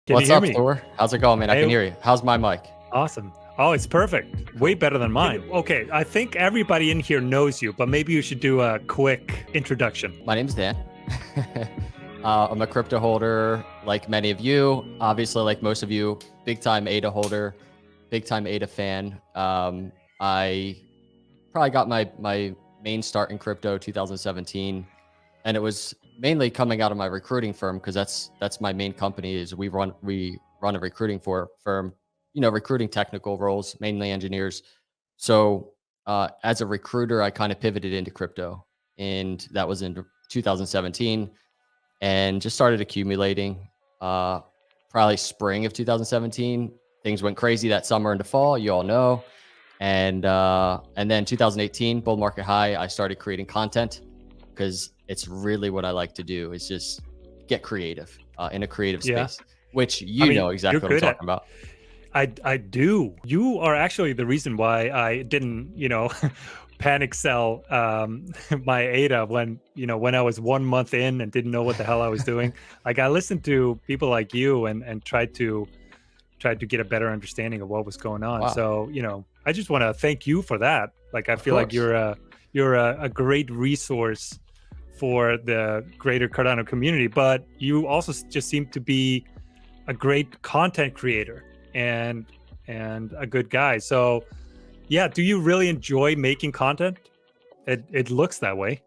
Can you What's hear up, me? Thor? How's it going, man? I can Hey, hear you. How's my mic? awesome. Oh, it's perfect. Way better than mine. Okay, I think everybody in here knows you, but maybe you should do a quick introduction. My name's Dan. I'm a crypto holder, like many of you. Obviously, like most of you, big time ADA holder, big time ADA fan. I probably got my main start in crypto 2017, and it was mainly coming out of my recruiting firm because that's my main company. Is we run a recruiting firm, recruiting technical roles, mainly engineers. So as a recruiter, I kind of pivoted into crypto, and that was in 2017, and just started accumulating. Probably spring of 2017, things went crazy that summer into fall. You all know, and then 2018, bull market high. I started creating content because it's really what I like to do. Is just get creative in a creative Yeah. space, which I you know mean, you're exactly what I'm good at. talking about. I do. You are actually the reason why I didn't, panic sell my ADA when I was 1 month in and didn't know what the hell I was doing. Like I listened to people like you and tried to get a better understanding of what was going on. Wow, So, I just want to thank you for that. Like I of feel like course. you're a great resource for the greater Cardano community, but you also just seem to be a great content creator and a good guy. So, yeah, do you really enjoy making content? It looks that way.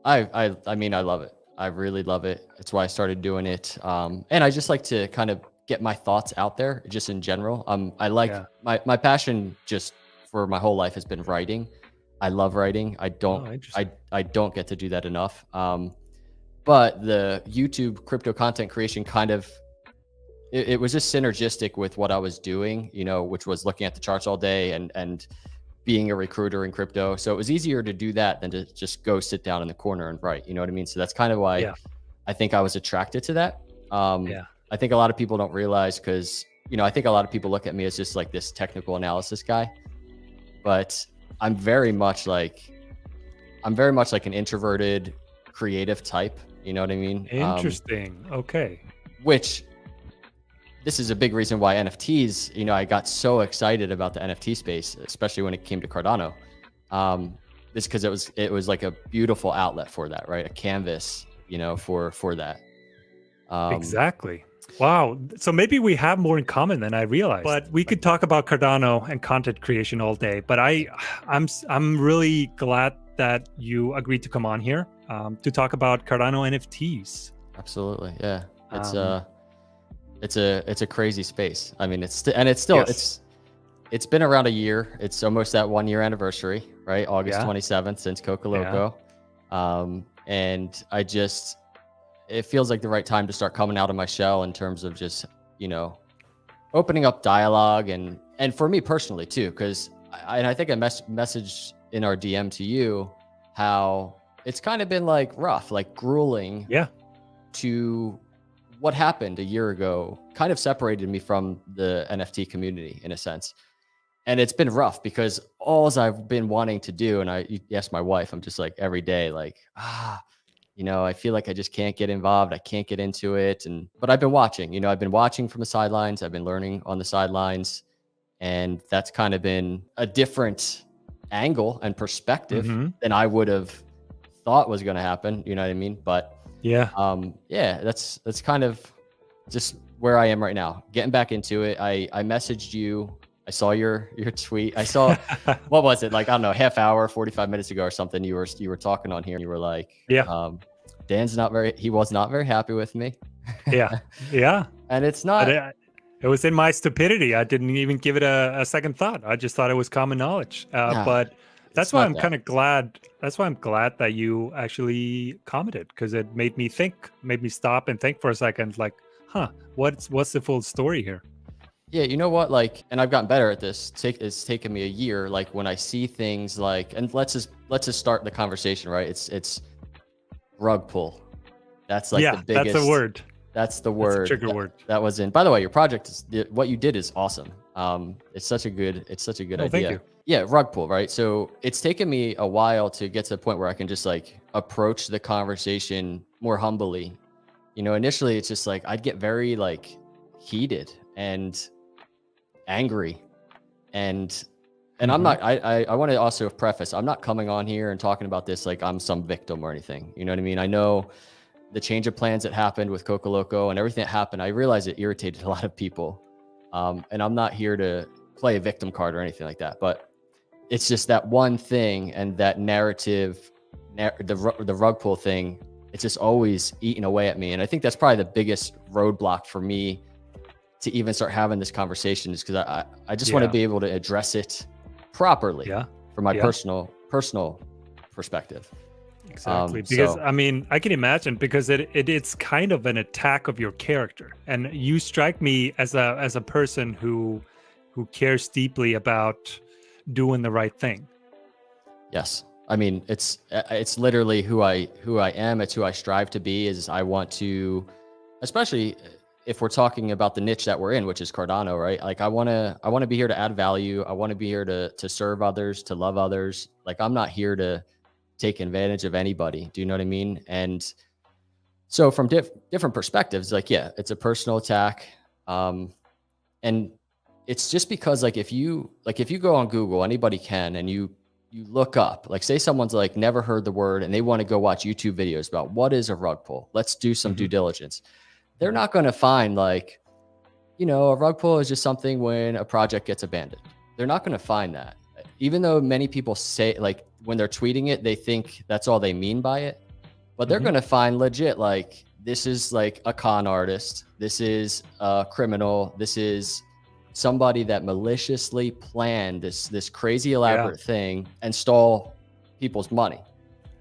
I mean, I love it. I really love it. It's why I started doing it. And I just like to kind of get my thoughts out there just in general. I like Yeah. my passion just for my whole life has been writing. I love writing. Oh, interesting. I don't get to do that enough. But the YouTube crypto content creation kind of, it was just synergistic with what I was doing, which was looking at the charts all day and being a recruiter in crypto. So it was easier to do that than to just go sit down in the corner and write. You know what I mean? So that's kind of why Yeah. I think I was attracted to that. Yeah. I think a lot of people don't realize because, I think a lot of people look at me as just like this technical analysis guy, but I'm very much like an introverted creative type. You know what I mean? Interesting. Okay. Which this is a big reason why NFTs, I got so excited about the NFT space, especially when it came to Cardano. Just because it was like a beautiful outlet for that, right? A canvas, for that. Exactly. Wow. So maybe we have more in common than I realized. But we could talk about Cardano and content creation all day. But I'm really glad that you agreed to come on here to talk about Cardano NFTs. Absolutely, yeah. Um, It's a crazy space. I mean, it's been around a year. It's almost that 1 year anniversary, right? August Yeah. 27th since CocoLoco. And it feels like the right time to start coming out of my shell in terms of just, opening up dialogue and for me personally too, because I think I messaged in our DM to you how it's kind of been like rough, like grueling Yeah. to what happened a year ago kind of separated me from the NFT community in a sense. And it's been rough because all I've been wanting to do, and you ask my wife, I'm just like every day, like, I feel like I just can't get involved. I can't get into it. But I've been watching, I've been watching from the sidelines. I've been learning on the sidelines. And that's kind of been a different angle and perspective than I would have thought was going to happen. You know what I mean? But Yeah. that's kind of just where I am right now. Getting back into it. I messaged you. I saw your tweet. I saw what was it, like, I don't know, half hour, 45 minutes ago or something. You were talking on here and you were like, Yeah. he was not very happy with me. Yeah. Yeah. And it's But not. it was in my stupidity. I didn't even give it a second thought. I just thought it was common knowledge. But that's it's why not I'm that. kind of glad. That's why I'm glad that you actually commented, because it made me think, made me stop and think for a second, like, what's the full story here? Yeah, you know what? Like, and I've gotten better at this. It's taken me a year. Like when I see things like, and let's just start the conversation, right? It's rug pull. That's like the biggest. That's the word. That's the That's a word. trigger word. That was in. By the way, your project what you did is awesome. It's such a good idea. Thank you. Yeah, rug pull, right? So it's taken me a while to get to the point where I can just like approach the conversation more humbly. Initially it's just like I'd get very like heated and angry. And I'm not, I want to also preface, I'm not coming on here and talking about this like I'm some victim or anything. You know what I mean? I know the change of plans that happened with CocoLoco and everything that happened. I realized it irritated a lot of people. And I'm not here to play a victim card or anything like that, but it's just that one thing and that narrative, the rug pull thing, it's just always eating away at me. And I think that's probably the biggest roadblock for me to even start having this conversation, is because I just want to be able to address it properly from my personal perspective. Exactly. Because I mean, I can imagine, because it's kind of an attack of your character, and you strike me as a person who cares deeply about doing the right thing. Yes. I mean, it's literally who I am. It's who I strive to be. Is I want to, especially if we're talking about the niche that we're in, which is Cardano, right? Like I want to be here to add value. I want to be here to serve others, to love others. Like I'm not here to take advantage of anybody. Do you know what I mean? And so from different perspectives, like, yeah, it's a personal attack. And it's just because like, if you go on Google, anybody can, and you look up, like say someone's like never heard the word and they want to go watch YouTube videos about what is a rug pull. Let's do some due diligence. They're not going to find like, a rug pull is just something when a project gets abandoned. They're not going to find that. Even though many people say, like when they're tweeting it, they think that's all they mean by it, but they're going to find legit, like this is like a con artist. This is a criminal. This is somebody that maliciously planned this crazy elaborate thing and stole people's money.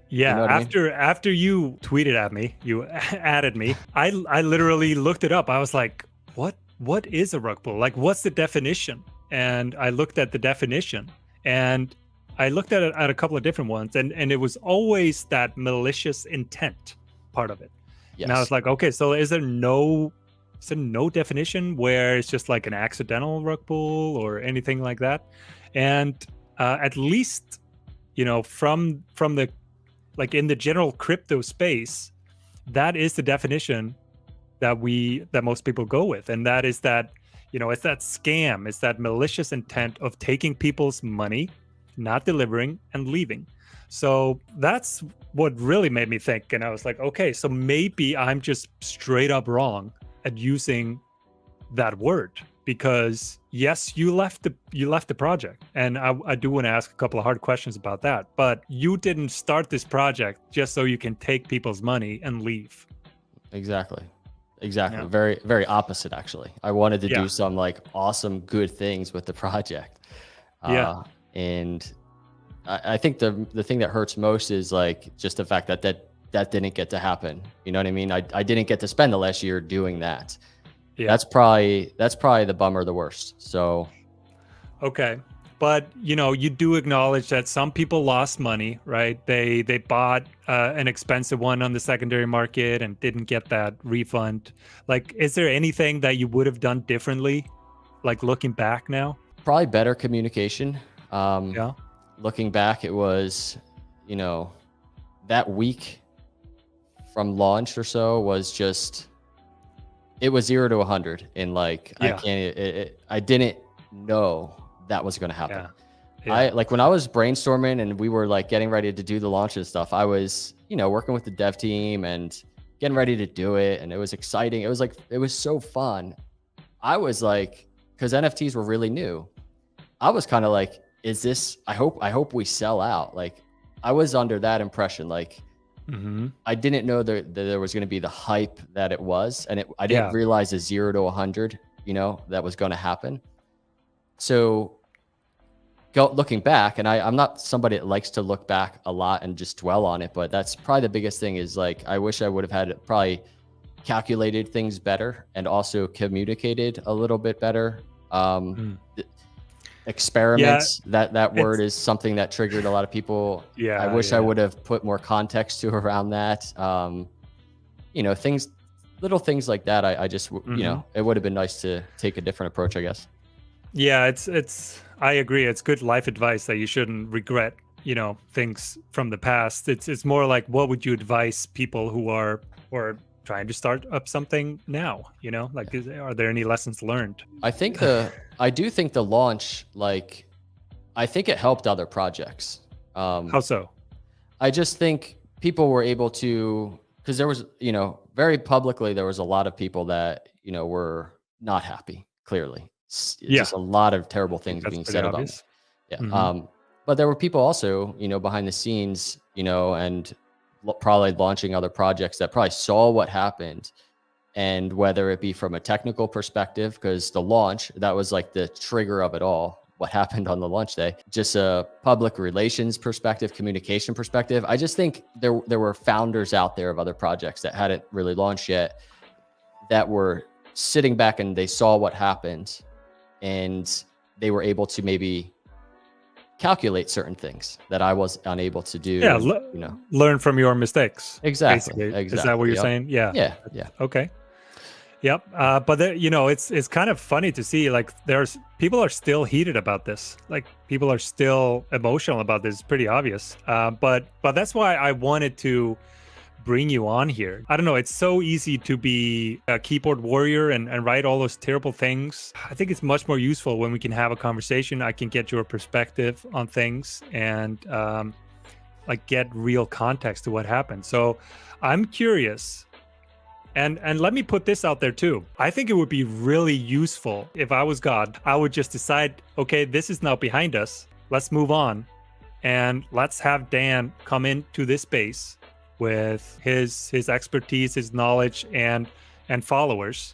Yeah, you know after you tweeted at me, you added me. I literally looked it up. I was like, what is a rug pull? Like, what's the definition? And I looked at the definition, and I looked at it at a couple of different ones, and it was always that malicious intent part of it. Yes. And I was like, okay, so is there no definition where it's just like an accidental rug pull or anything like that? And at least, from the, like in the general crypto space, that is the definition that most people go with. And that is that, it's that scam, it's that malicious intent of taking people's money, not delivering, and leaving. So that's what really made me think. And I was like, okay, so maybe I'm just straight up wrong at using that word, because yes, you left the project, and I do want to ask a couple of hard questions about that, but you didn't start this project just so you can take people's money and leave. Exactly. Yeah. Very, very opposite, actually. I wanted to do some like awesome, good things with the project. And I think the thing that hurts most is like just the fact that didn't get to happen. You know what I mean? I didn't get to spend the last year doing that. Yeah. That's probably the bummer the worst. So, okay. But, you do acknowledge that some people lost money, right? They bought an expensive one on the secondary market and didn't get that refund. Like, is there anything that you would have done differently, like looking back now? Probably better communication. Yeah. Looking back, it was, that week from launch or so was just, it was 0 to 100. And like, I didn't know that was going to happen. I like when I was brainstorming and we were like getting ready to do the launch and stuff, I was, working with the dev team and getting ready to do it. And it was exciting. It was like, it was so fun. I was like, cause NFTs were really new. I was kind of like, is this, I hope we sell out. Like I was under that impression. Like I didn't know that there was going to be the hype that it was. And I didn't realize the 0 to 100, that was going to happen. So looking back, and I'm not somebody that likes to look back a lot and just dwell on it, but that's probably the biggest thing is like, I wish I would have had probably calculated things better and also communicated a little bit better. Experiments, that word is something that triggered a lot of people. I wish I would have put more context to around that. Little things like that. I just, it would have been nice to take a different approach, I guess. Yeah, I agree. It's good life advice that you shouldn't regret, things from the past. It's more like, what would you advise people who are, or trying to start up something now, you know, like, are there any lessons learned? I do think the launch, like, I think it helped other projects. How so? I just think people were able to, because there was, you know, very publicly, there was a lot of people that, you know, were not happy, clearly. Yeah, Just a lot of terrible I think things that's being pretty said about me. obvious. Yeah. Hmm. But there were people also, you know, behind the scenes, you know, and probably launching other projects that probably saw what happened. And whether it be from a technical perspective, because the launch, that was like the trigger of it all, what happened on the launch day, just a public relations perspective, communication perspective. I just think there were founders out there of other projects that hadn't really launched yet that were sitting back and they saw what happened and they were able to maybe calculate certain things that I was unable to do. Yeah, And, you know, learn from your mistakes. exactly. Basically, is that what Exactly. you're Yep. saying? Yeah. Yeah. Yeah. Okay. Yep. But there, you know, it's kind of funny to see, like, there's people are still heated about this. Like, people are still emotional about this. It's pretty obvious. But that's why I wanted to bring you on here. I don't know. It's so easy to be a keyboard warrior and write all those terrible things. I think it's much more useful when we can have a conversation. I can get your perspective on things and like get real context to what happened. So I'm curious. And let me put this out there too. I think it would be really useful if I was God. I would just decide, okay, this is now behind us. Let's move on. And let's have Dan come into this space with his expertise, his knowledge, and followers.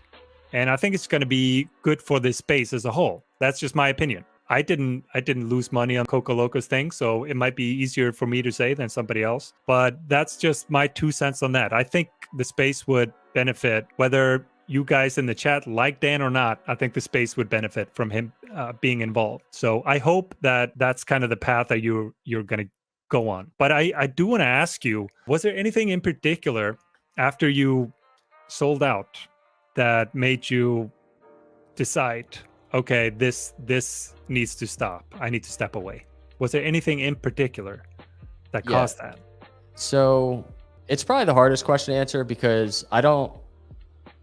And I think it's going to be good for this space as a whole. That's just my opinion. I didn't lose money on CocoLoco's thing, so it might be easier for me to say than somebody else. But that's just my 2 cents on that. I think the space would benefit, whether you guys in the chat like Dan or not. I think the space would benefit from him being involved. So I hope that that's kind of the path that you're going to go on. But I do want to ask you, was there anything in particular after you sold out that made you decide, okay, this needs to stop, I need to step away? Was there anything in particular that caused that? So it's probably the hardest question to answer because I don't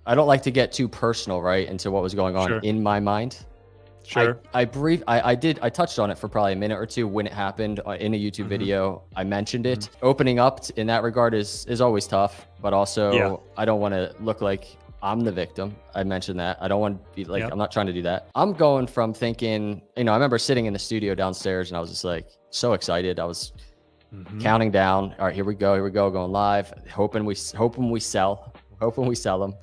like to get too personal, right, into what was going on in my mind. Sure. I touched on it for probably a minute or two when it happened in a YouTube video. I mentioned it. Opening up in that regard is always tough, but also I don't want to look like I'm the victim. I mentioned that. I don't want to be like, I'm not trying to do that. I'm going from thinking, you know, I remember sitting in the studio downstairs and I was just like so excited. I was counting down. All right, here we go, going live, hoping we sell them.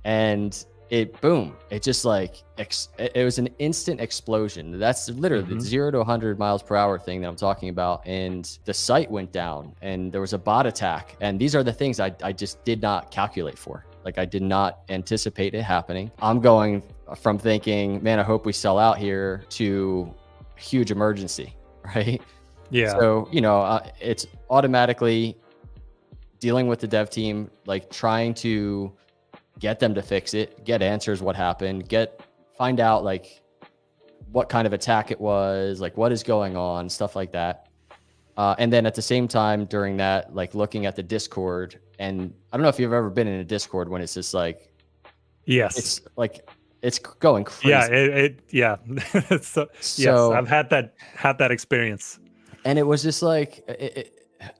And it just like, it was an instant explosion. That's literally the 0 to 100 miles per hour thing that I'm talking about. And the site went down and there was a bot attack. And these are the things I just did not calculate for. Like, I did not anticipate it happening. I'm going from thinking, man, I hope we sell out here, to huge emergency, right? Yeah. So, you know, it's automatically dealing with the dev team, like trying to get them to fix it, get answers, what happened, find out like what kind of attack it was, like what is going on, stuff like that. And then at the same time during that, like looking at the Discord, and I don't know if you've ever been in a Discord when it's just like, it's like, it's going crazy. Yeah. So, yes, I've had that experience. And it was just like,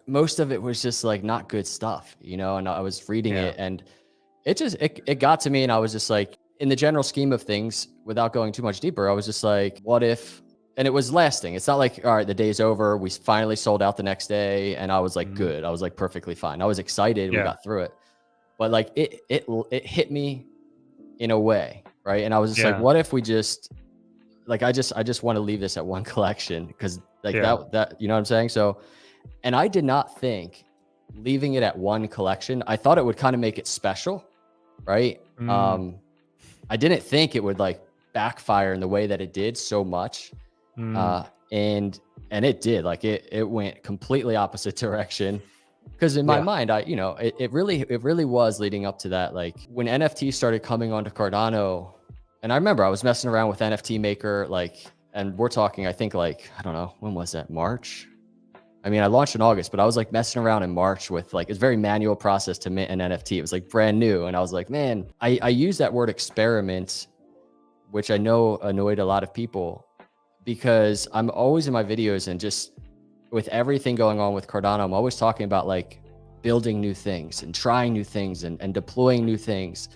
most of it was just like not good stuff, you know, and I was reading it and it got to me, and I was just like, in the general scheme of things, without going too much deeper, I was just like, what if, and it was lasting. It's not like, all right, the day's over. We finally sold out the next day. And I was like, good. I was like perfectly fine. I was excited. We got through it. But like, it hit me in a way. Right. And I was just like, what if we just, like, I just want to leave this at one collection. Cause like that, you know what I'm saying? So, and I did not think leaving it at one collection, I thought it would kind of make it special. Right. I didn't think it would like backfire in the way that it did so much. And it did, like it went completely opposite direction. Because in my mind, you know, it really was leading up to that. Like when NFT started coming onto Cardano, and I remember I was messing around with NFT Maker, like, and we're talking, I think like, I don't know, when was that? March? I mean, I launched in August, but I was like messing around in March with like, it's a very manual process to mint an NFT. It was like brand new. And I was like, man, I use that word experiment, which I know annoyed a lot of people, because I'm always in my videos and just with everything going on with Cardano, I'm always talking about like building new things and trying new things and deploying new things.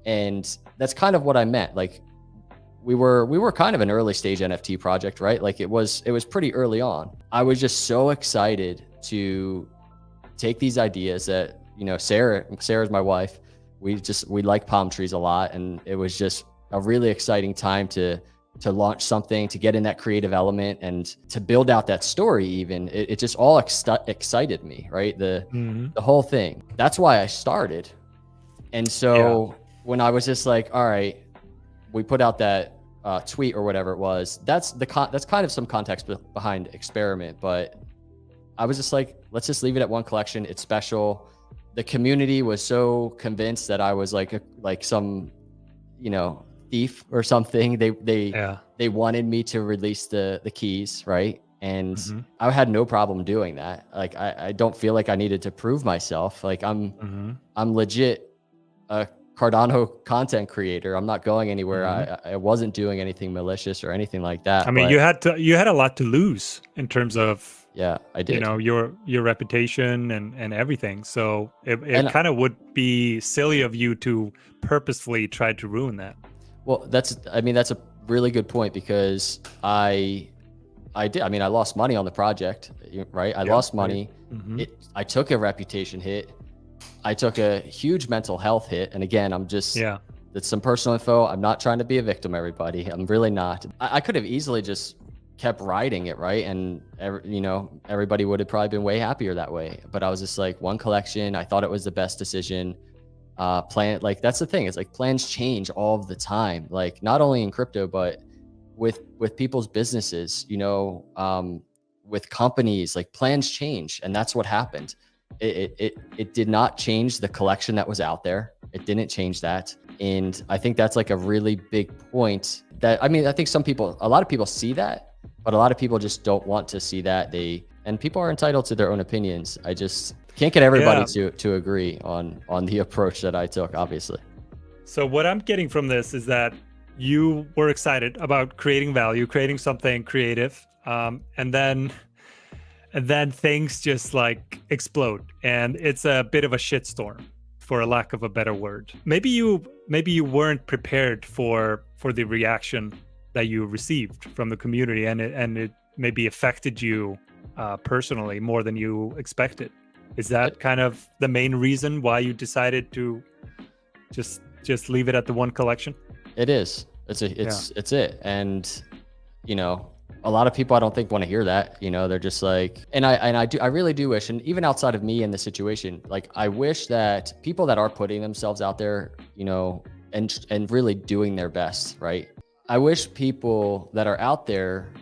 And that's kind of what I meant. Like we were kind of an early stage NFT project, right? Like it was pretty early on. I was just so excited to take these ideas that, you know, Sarah's my wife. We like palm trees a lot. And it was just a really exciting time to launch something, to get in that creative element and to build out that story. Even it just all excited me, right? The whole thing. That's why I started. And so when I was just like, all right, we put out that tweet or whatever it was, that's kind of some context behind experiment. But I was just like, let's just leave it at one collection. It's special. The community was so convinced that I was like some, you know, thief or something. They wanted me to release the keys, right? And I had no problem doing that. Like I don't feel like I needed to prove myself. Like I'm legit a Cardano content creator. I'm not going anywhere. I wasn't doing anything malicious or anything like that. I mean, you had a lot to lose in terms of, yeah, I did. You know, your reputation and everything. So it kind of would be silly of you to purposefully try to ruin that. Well, that's a really good point, because I lost money on the project, right? I lost money. I took a reputation hit. I took a huge mental health hit. And again, it's some personal info. I'm not trying to be a victim, everybody. I'm really not. I could have easily just kept riding it, right? And you know, everybody would have probably been way happier that way. But I was just like, one collection. I thought it was the best decision. Like that's the thing. It's like plans change all of the time. Like not only in crypto, but with people's businesses, you know, with companies, like plans change, and that's what happened. It did not change the collection that was out there. It didn't change that. And I think that's like a really big point that, I mean, I think a lot of people see that, but a lot of people just don't want to see that. And people are entitled to their own opinions. I just can't get everybody to agree on the approach that I took, obviously. So what I'm getting from this is that you were excited about creating value, creating something creative, and then things just like explode, and it's a bit of a shitstorm, for a lack of a better word. Maybe you weren't prepared for the reaction that you received from the community, and it maybe affected you personally more than you expected. Is that kind of the main reason why you decided to just leave it at the one collection? It is. It's it. And you know, a lot of people I don't think want to hear that. You know, they're just like, and I really do wish, and even outside of me in the situation, like I wish that people that are putting themselves out there, you know, and really doing their best, right? I wish people that are out there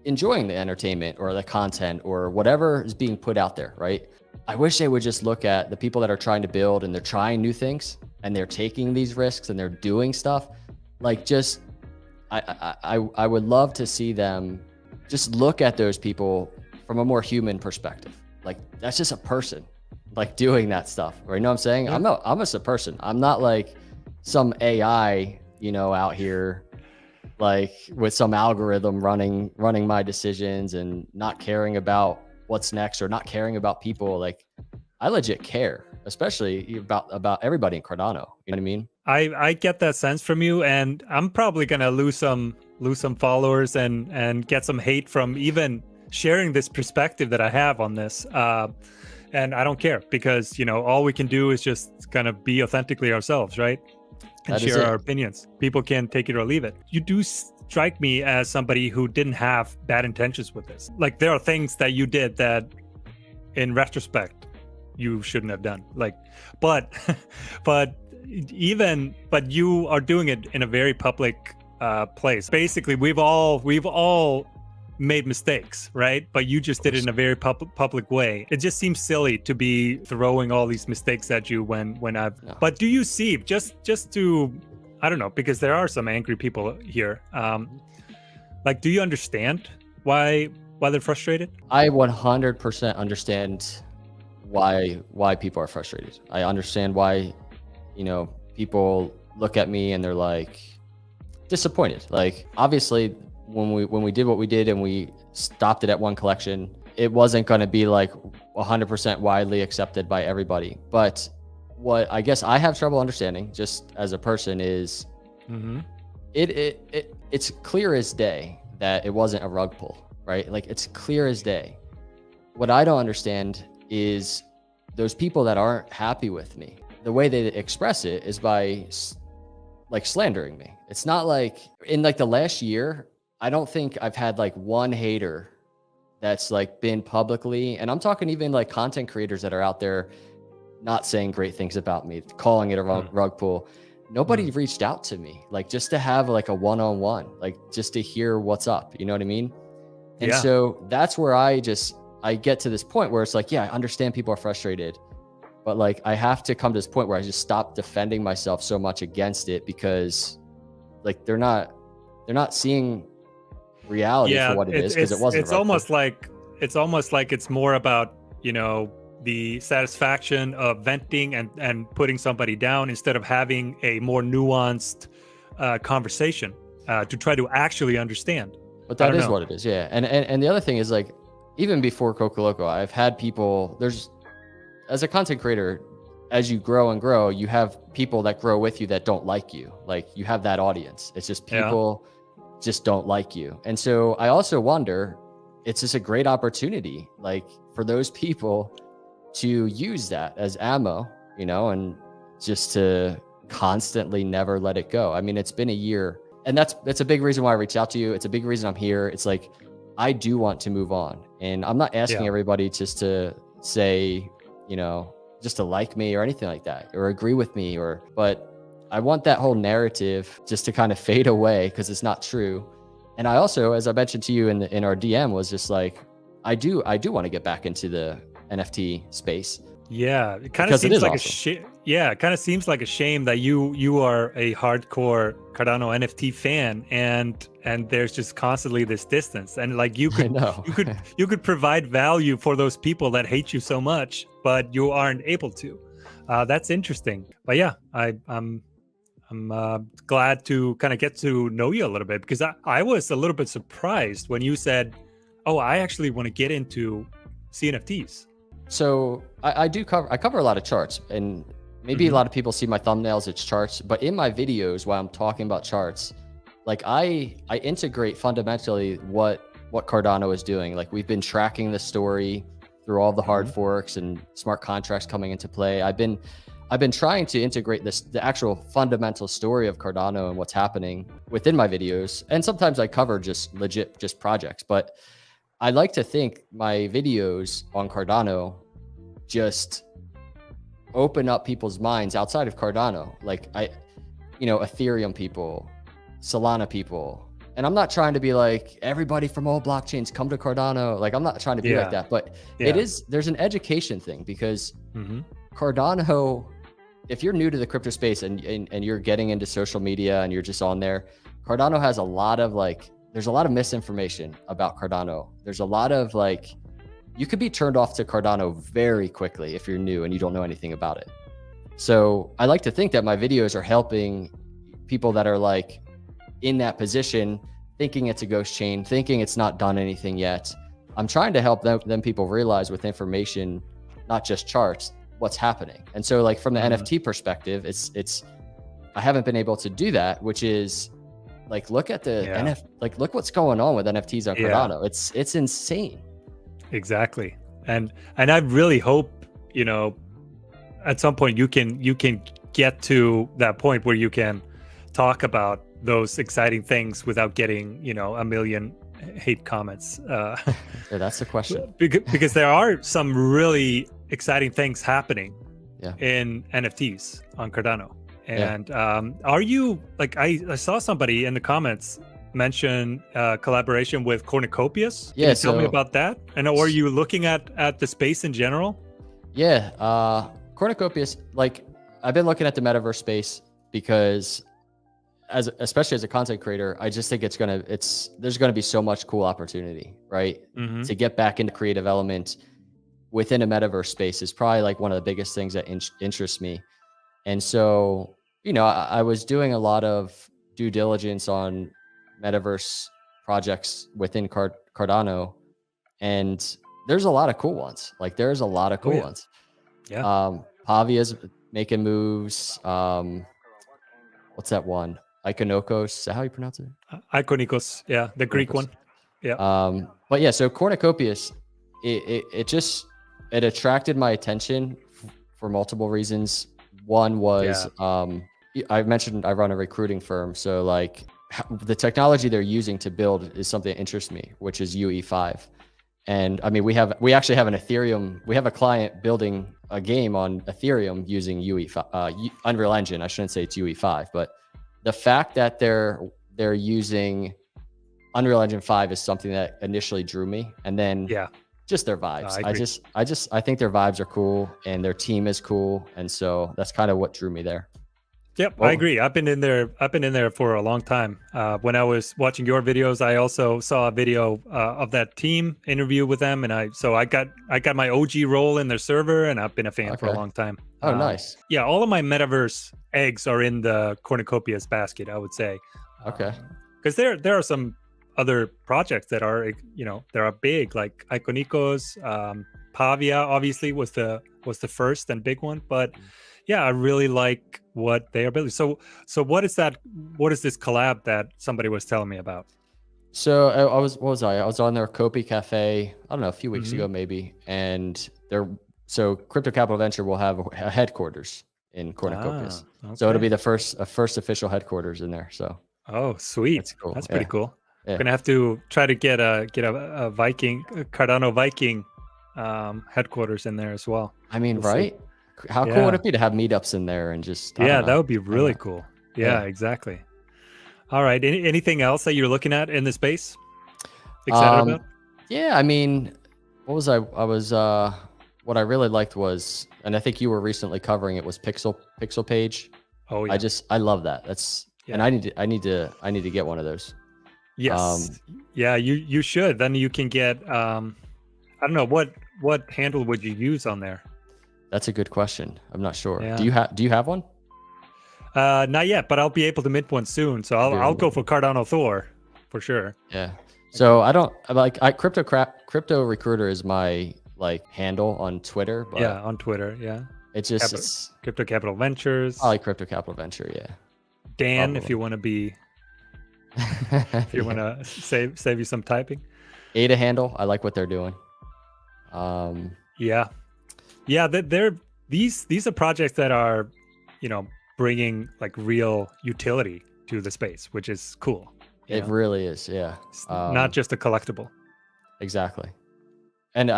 enjoying the entertainment or the content or whatever is being put out there, right? I wish they would just look at the people that are trying to build and they're trying new things and they're taking these risks and they're doing stuff. Like just, I would love to see them just look at those people from a more human perspective. Like that's just a person like doing that stuff, right? You know what I'm saying? Yeah. I'm just a person. I'm not like some AI, you know, out here like with some algorithm running my decisions and not caring about what's next or not caring about people. Like I legit care, especially about everybody in Cardano. You know what I mean? I get that sense from you, and I'm probably gonna lose some followers and get some hate from even sharing this perspective that I have on this. And I don't care, because you know, all we can do is just kind of be authentically ourselves, right? And share our opinions. People can take it or leave it. You do strike me as somebody who didn't have bad intentions with this. Like there are things that you did that in retrospect you shouldn't have done. Like, but you are doing it in a very public place. Basically, we've all made mistakes, right? But you just did it in a very public way. It just seems silly to be throwing all these mistakes at you when I've. No. But do you see, just to, I don't know, because there are some angry people here. Like, do you understand why why they're frustrated? I 100% understand why people are frustrated. I understand why, people look at me and they're like disappointed. Like, obviously when we did what we did and we stopped it at one collection, it wasn't going to be like 100% widely accepted by everybody. But what I guess I have trouble understanding just as a person is it's clear as day that it wasn't a rug pull, right? Like, it's clear as day. What I don't understand is those people that aren't happy with me. The way they express it is by like slandering me. It's not like in like the last year, I don't think I've had like one hater that's like been publicly, and I'm talking even like content creators that are out there not saying great things about me, calling it a rug pull. Nobody reached out to me, like just to have like a one-on-one, like just to hear what's up. You know what I mean? And so that's where I get to this point where it's like, yeah, I understand people are frustrated, but like I have to come to this point where I just stop defending myself so much against it, because like they're not seeing reality for what it is, because it wasn't. It's almost like it's more about, the satisfaction of venting and putting somebody down instead of having a more nuanced conversation to try to actually understand. But that is what it is, yeah. And the other thing is, like, even before CocoLoco, I've had people. As a content creator, as you grow and grow, you have people that grow with you that don't like you. Like, you have that audience. It's just people just don't like you. And so I also wonder, it's just a great opportunity, like, for those people to use that as ammo, and just to constantly never let it go. I mean, it's been a year, and that's a big reason why I reached out to you. It's a big reason I'm here. It's like, I do want to move on, and I'm not asking everybody just to say, just to like me or anything like that, or agree with me, but I want that whole narrative just to kind of fade away, because it's not true. And I also, as I mentioned to you in our DM, was just like, I do want to get back into the NFT space. Yeah, it kind of seems like awesome. It kind of seems like a shame that you are a hardcore Cardano NFT fan, and there's just constantly this distance, and like you could provide value for those people that hate you so much, but you aren't able to. That's interesting. But yeah, I'm glad to kind of get to know you a little bit, because I was a little bit surprised when you said, "Oh, I actually want to get into CNFTs." So I cover a lot of charts, and maybe a lot of people see my thumbnails, it's charts, but in my videos, while I'm talking about charts, like I integrate fundamentally what Cardano is doing. Like, we've been tracking the story through all the hard forks and smart contracts coming into play. I've been trying to integrate the actual fundamental story of Cardano and what's happening within my videos. And sometimes I cover just projects, but I like to think my videos on Cardano just open up people's minds outside of Cardano. Like, Ethereum people, Solana people. And I'm not trying to be like, everybody from all blockchains come to Cardano. Like, I'm not trying to be like that, but there's an education thing, because Cardano, if you're new to the crypto space and you're getting into social media and you're just on there, Cardano has there's a lot of misinformation about Cardano. There's a lot of you could be turned off to Cardano very quickly if you're new and you don't know anything about it. So I like to think that my videos are helping people that are like in that position, thinking it's a ghost chain, thinking it's not done anything yet. I'm trying to help them people realize with information, not just charts, what's happening. And so like from the NFT perspective, it's I haven't been able to do that, which is like, look at the look what's going on with NFTs on Cardano. It's insane. Exactly. And I really hope, at some point you can get to that point where you can talk about those exciting things without getting, a million hate comments. Yeah, that's the question. Because there are some really exciting things happening in NFTs on Cardano. And are you I saw somebody in the comments mention collaboration with Cornucopias? Can you tell me about that? And are you looking at the space in general? Yeah, Cornucopias, I've been looking at the metaverse space because especially as a content creator, I just think there's gonna be so much cool opportunity, right? Mm-hmm. To get back into creative element within a metaverse space is probably like one of the biggest things that interests me. And so, I was doing a lot of due diligence on metaverse projects within Cardano, and there's a lot of cool ones. Like there's a lot of Oh cool yeah. ones. Yeah. Pavia's making moves. What's that one? Iconocos. Is that how you pronounce it? Iconicos. Yeah, the Greek Iconocos. one. Yeah. But yeah, so Cornucopias, it attracted my attention for multiple reasons. One was, I mentioned I run a recruiting firm. So like the technology they're using to build is something that interests me, which is UE5. And I mean, we actually have an Ethereum, we have a client building a game on Ethereum using UE5, Unreal Engine. I shouldn't say it's UE5, but the fact that they're using Unreal Engine 5 is something that initially drew me. And then just their vibes. I think their vibes are cool and their team is cool. And so that's kind of what drew me there. Yep, I agree. I've been in there for a long time. When I was watching your videos, I also saw a video of that team interview with them, and I got my OG role in their server, and I've been a fan for a long time. Oh, nice. Yeah, all of my metaverse eggs are in the Cornucopias basket, I would say. Okay. Because there are some other projects that are that are big, like Iconicos, Pavia obviously was the first and big one, but yeah, I really like what they are building. So what is that? What is this collab that somebody was telling me about? So I was on their Kopi Cafe, I don't know, a few weeks ago maybe, and so Crypto Capital Venture will have a headquarters in Cornucopias. Okay. So it'll be the first official headquarters in there. So sweet, that's cool. That's pretty cool. Yeah. We're gonna have to try to get a Cardano Viking headquarters in there as well. I mean, right? How cool would it be to have meetups in there and just that would be really cool. Yeah, exactly. All right. Anything else that you're looking at in the space? Excited about? Yeah, I mean, what I really liked was, and I think you were recently covering it, was Pixel Page. Oh yeah. I love that. And I need to get one of those. Yes. You should. Then you can get I don't know, what handle would you use on there? That's a good question. I'm not sure. Yeah. Do you have one? Not yet, but I'll be able to mint one soon. So I'll go for CardanoThor for sure. Yeah. So Crypto Recruiter is my handle on Twitter. But on Twitter. Yeah. It's just Crypto Capital Ventures. I like Crypto Capital Venture. Yeah. Dan, if you want to be, if you want to save you some typing. ADA handle. I like what they're doing. Yeah, these are projects that are, bringing like real utility to the space, which is cool. It really is. Yeah. It's not just a collectible. Exactly. And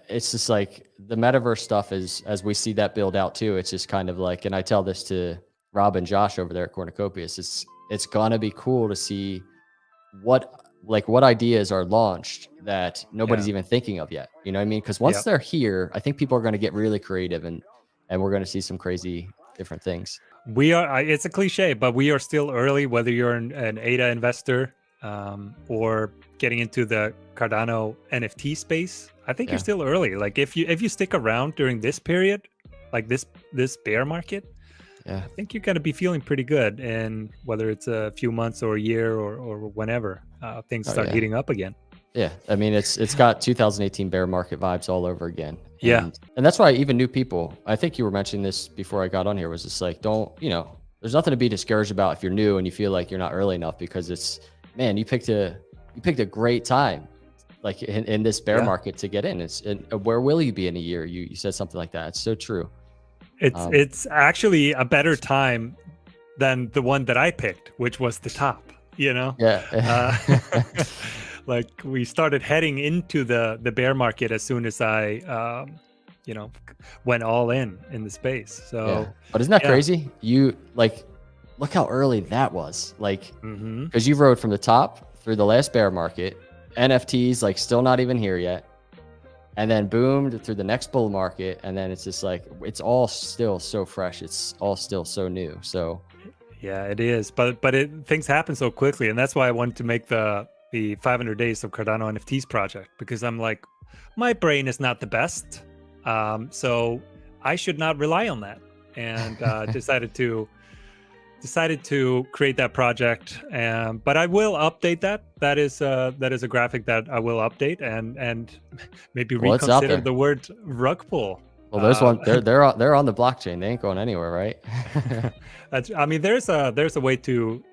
it's just like the metaverse stuff is, as we see that build out too, it's just kind of like, and I tell this to Rob and Josh over there at Cornucopias, it's gonna be cool to see what ideas are launched that nobody's even thinking of yet. You know what I mean? Because once they're here, I think people are going to get really creative and we're going to see some crazy different things. It's a cliche, but we are still early, whether you're an ADA investor or getting into the Cardano NFT space. I think you're still early. Like if you stick around during this period, like this bear market, I think you're going to be feeling pretty good. And whether it's a few months or a year or whenever things start heating up again. Yeah. I mean, it's got 2018 bear market vibes all over again. And that's why even new people, I think you were mentioning this before I got on here, was just like, there's nothing to be discouraged about if you're new and you feel like you're not early enough, because you picked a great time, like in this bear market to get in. Where will you be in a year? You said something like that. It's so true. It's actually a better time than the one that I picked, which was the top, like we started heading into the bear market as soon as I went all in the space. So but isn't that crazy? You look how early that was, because you rode from the top through the last bear market, NFTs still not even here yet, and then boomed through the next bull market, and then it's just it's all still so fresh. It's all still so new. So Yeah, it is. But things happen so quickly, and that's why I wanted to make the 500 days of Cardano NFTs project, because I'm like, my brain is not the best, so I should not rely on that, and decided to create that project. But I will update that. That is a graphic that I will update, and maybe Well, it's out reconsider there. the word Rugpull. Well, there's one. They're on the blockchain. They ain't going anywhere, right? I mean, there's a way to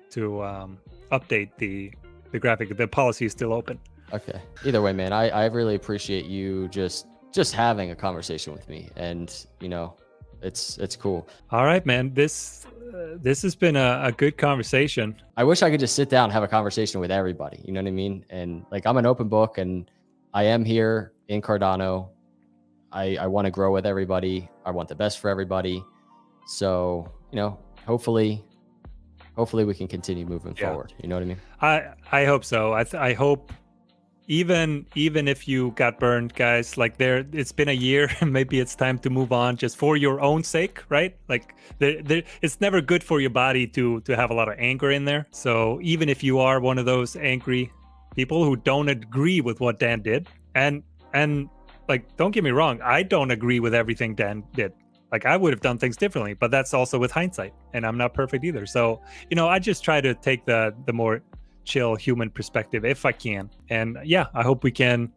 update the graphic. The policy is still open. Okay. Either way, man, I really appreciate you just having a conversation with me, and it's cool. All right, man. This has been a good conversation. I wish I could just sit down and have a conversation with everybody. You know what I mean? And like, I'm an open book, and I am here in Cardano. I want to grow with everybody. I want the best for everybody. So, hopefully we can continue moving forward. You know what I mean? I hope so. I hope even if you got burned, guys, like it's been a year, maybe it's time to move on, just for your own sake, right? Like it's never good for your body to have a lot of anger in there. So even if you are one of those angry people who don't agree with what Dan did, and like, don't get me wrong, I don't agree with everything Dan did. Like, I would have done things differently, but that's also with hindsight, and I'm not perfect either. So, I just try to take the more chill human perspective if I can. And yeah, I hope we can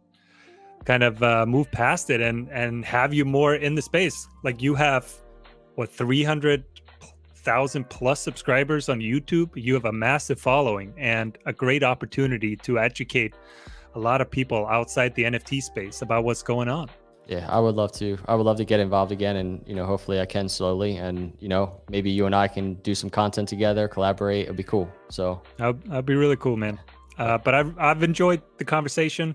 kind of move past it and have you more in the space. Like, you have, 300,000 plus subscribers on YouTube. You have a massive following and a great opportunity to educate a lot of people outside the NFT space about what's going on. Yeah, I would love to. I would love to get involved again, and hopefully I can slowly, and maybe you and I can do some content together, collaborate. It'd be cool. So that'd be really cool, man. But I've enjoyed the conversation.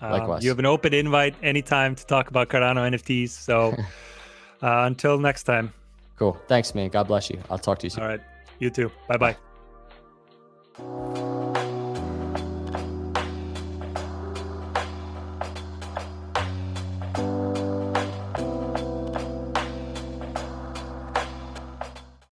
Likewise. You have an open invite anytime to talk about Cardano NFTs. So until next time. Cool. Thanks, man. God bless you. I'll talk to you soon. All right. You too. Bye-bye. Bye.